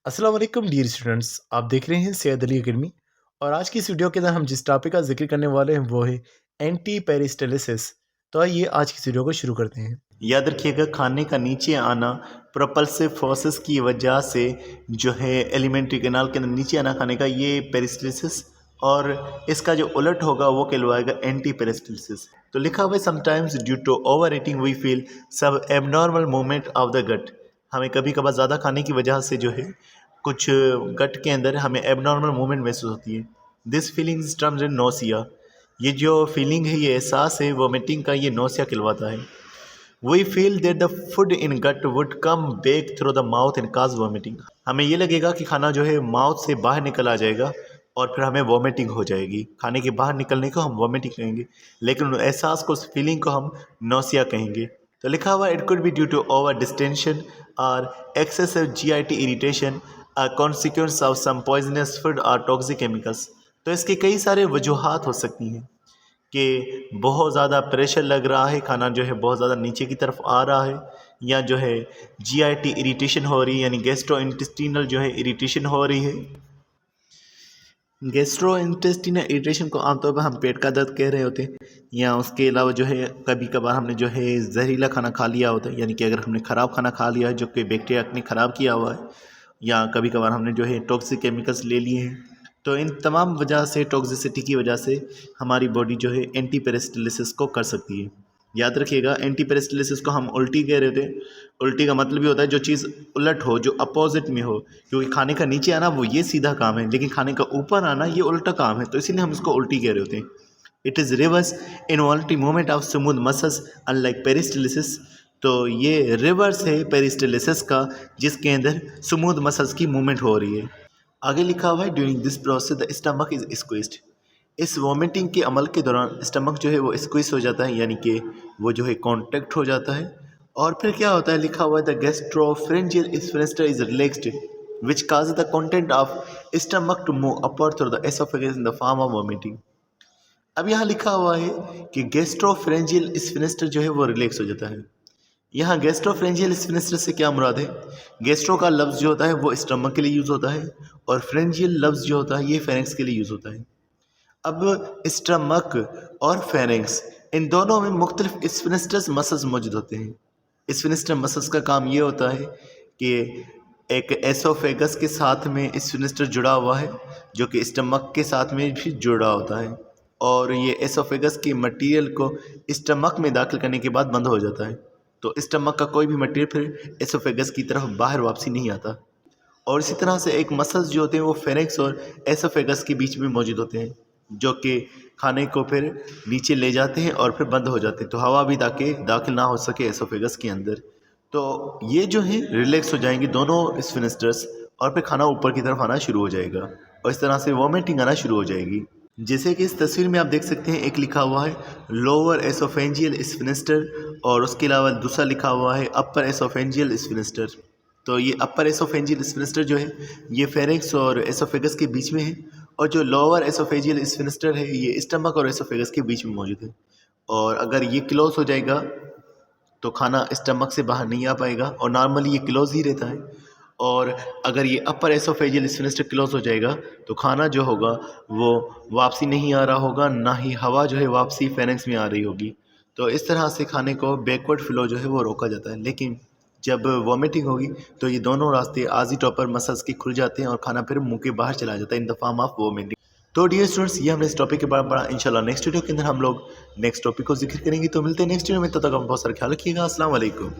अस्सलाम वालेकुम dear students, आप देख रहे हैं सैयद अली अकेडमी। और आज की इस वीडियो के अंदर हम जिस टॉपिक का जिक्र करने वाले हैं वो है एंटी पेरिस्टाल्सिस। तो आइए आज की इस वीडियो को शुरू करते हैं। याद रखिएगा, खाने का नीचे आना प्रोपल्सिव फोर्सेस की वजह से जो है एलिमेंट्री कैनाल के अंदर नीचे आना खाने का, ये पेरिस्टाल्सिस, और इसका जो उलट होगा वो कहलवाएगा एंटी पेरिस्टाल्सिस। तो लिखा हुआ है sometimes due to overeating we feel sub abnormal movement of the gut. हमें कभी कभार ज़्यादा खाने की वजह से जो है कुछ गट के अंदर हमें एबनॉर्मल मूवमेंट महसूस होती है। This feeling is termed in nausea. ये जो फीलिंग है, ये एहसास है वोमिटिंग का, ये नोसिया कहलवाता है। We feel that the food in gut would come back through the mouth and cause vomiting. हमें ये लगेगा कि खाना जो है माउथ से बाहर निकल आ जाएगा और फिर हमें वोमिटिंग हो जाएगी। खाने के बाहर निकलने को हम वोमिटिंग कहेंगे, लेकिन उस एहसास को, उस फीलिंग को हम नोसिया कहेंगे। तो लिखा हुआ it could be due to over distension और excessive GIT irritation consequence of some poisonous food और टॉक्सिक केमिकल्स। तो इसके कई सारे वजूहात हो सकती हैं कि बहुत ज़्यादा प्रेशर लग रहा है, खाना जो है बहुत ज़्यादा नीचे की तरफ आ रहा है, या जो है जीआईटी इरिटेशन हो रही है, यानी गैस्ट्रो इंटेस्टिनल जो है इरिटेशन हो रही है। गैस्ट्रो इंटेस्टिनल इरिटेशन को आमतौर पर हम पेट का दर्द कह रहे होते हैं, या उसके अलावा जो है कभी कभार हमने जो है जहरीला खाना खा लिया होता है, यानी कि अगर हमने ख़राब खाना खा लिया है जो कि बैक्टीरिया ने ख़राब किया हुआ है, या कभी कभार हमने जो है टॉक्सिक केमिकल्स ले लिए हैं। तो इन तमाम वजह से, टॉक्सिसिटी की वजह से हमारी बॉडी जो है एंटी पेरिस्टाल्सिस को कर सकती है। याद रखिएगा, एंटी पेरिस्टाल्सिस को हम उल्टी कह रहे थे। उल्टी का मतलब ये होता है जो चीज़ उलट हो, जो अपोजिट में हो, क्योंकि खाने का नीचे आना वो ये सीधा काम है, लेकिन खाने का ऊपर आना ये उल्टा काम है, तो इसीलिए हम इसको उल्टी कह रहे होते हैं। इट इज़ रिवर्स इनवॉल्वरी movement of smooth muscles unlike peristalsis. तो ये रिवर्स है पेरिस्टाल्सिस का, जिसके अंदर स्मूथ मसल्स की मूवमेंट हो रही है। आगे लिखा हुआ है during this process the stomach is squeezed. इस वोमिटिंग के अमल के दौरान स्टमक जो है वो स्क्वीज हो जाता है, यानी कि वो जो है कॉन्ट्रैक्ट हो जाता है। और फिर क्या होता है, लिखा हुआ है the gastropharyngeal sphincter is relaxed which cause the content of stomach to move upward through the oesophagus in the form of vomiting. अब यहाँ लिखा हुआ है कि गैस्ट्रोफरेंजियल स्फिंक्टर जो है वो रिलैक्स हो जाता है। यहाँ गैस्ट्रोफ्रेंजियल स्फिंक्टर से क्या मुराद है? गैस्ट्रो का लफ्ज़ जो होता है वो स्टमक के लिए यूज़ होता है, और फ्रेंजियल लफ्ज़ जो होता है ये फेरेंक्स के लिए यूज़ होता है। अब स्टमक और फेरेंक्स, इन दोनों में मुख्तलिफ स्फिंक्टर मसल्स मौजूद होते हैं। स्फिंक्टर मसल्स का काम ये होता है कि एक एसोफेगस के साथ में स्फिंक्टर जुड़ा हुआ है, जो कि स्टमक के साथ में भी जुड़ा होता है, और ये एसोफेगस की मटेरियल को स्टमक में दाखिल करने के बाद बंद हो जाता है। तो स्टमक का कोई भी मटेरियल फिर एसोफेगस की तरफ बाहर वापसी नहीं आता। और इसी तरह से एक मसल्स जो होते हैं वो फेरेंक्स और एसोफेगस के बीच में मौजूद होते हैं, जो कि खाने को फिर नीचे ले जाते हैं और फिर बंद हो जाते हैं, तो हवा भी दाखिल ना हो सके एसोफेगस के अंदर। तो ये जो है रिलैक्स हो जाएंगे दोनों स्फिंक्टर्स, और फिर खाना ऊपर की तरफ आना शुरू हो जाएगा, और इस तरह से वोमिटिंग आना शुरू हो जाएगी। जैसे कि इस तस्वीर में आप देख सकते हैं, एक लिखा हुआ है लोअर एसोफेंजियल स्फिंक्टर, और उसके अलावा दूसरा लिखा हुआ है अपर एसोफेंजियल स्फिंक्टर। तो ये अपर एसोफेंजियल स्फिंक्टर जो है ये फेरेंक्स और एसोफेगस के बीच में है, और जो लोअर एसोफेंजियल स्फिंक्टर है ये स्टमक और एसोफेगस के बीच में मौजूद है। और अगर ये क्लोज हो जाएगा तो खाना स्टमक से बाहर नहीं आ पाएगा, और नॉर्मली ये क्लोज ही रहता है। और अगर ये अपर एसोफेजियल स्फिंक्टर क्लोज हो जाएगा तो खाना जो होगा वो वापसी नहीं आ रहा होगा, ना ही हवा जो है वापसी फेरेंक्स में आ रही होगी। तो इस तरह से खाने को बैकवर्ड फ्लो जो है वो रोका जाता है। लेकिन जब वॉमिटिंग होगी तो ये दोनों रास्ते आजी टॉपर मसल्स के खुल जाते हैं और खाना फिर मुंह के बाहर चला जाता है इन द फॉर्म ऑफ वॉमिटिंग। तो डियर स्टूडेंट्स, ये हमने इस टॉपिक के बारे में पढ़ा। इंशाल्लाह नेक्स्ट वीडियो के अंदर हम लोग नेक्स्ट टॉपिक को जिक्र करेंगे। तो मिलते हैं नेक्स्ट वीडियो में, तब तक हम बहुत सारा ख्याल रखिएगा। अस्सलाम वालेकुम।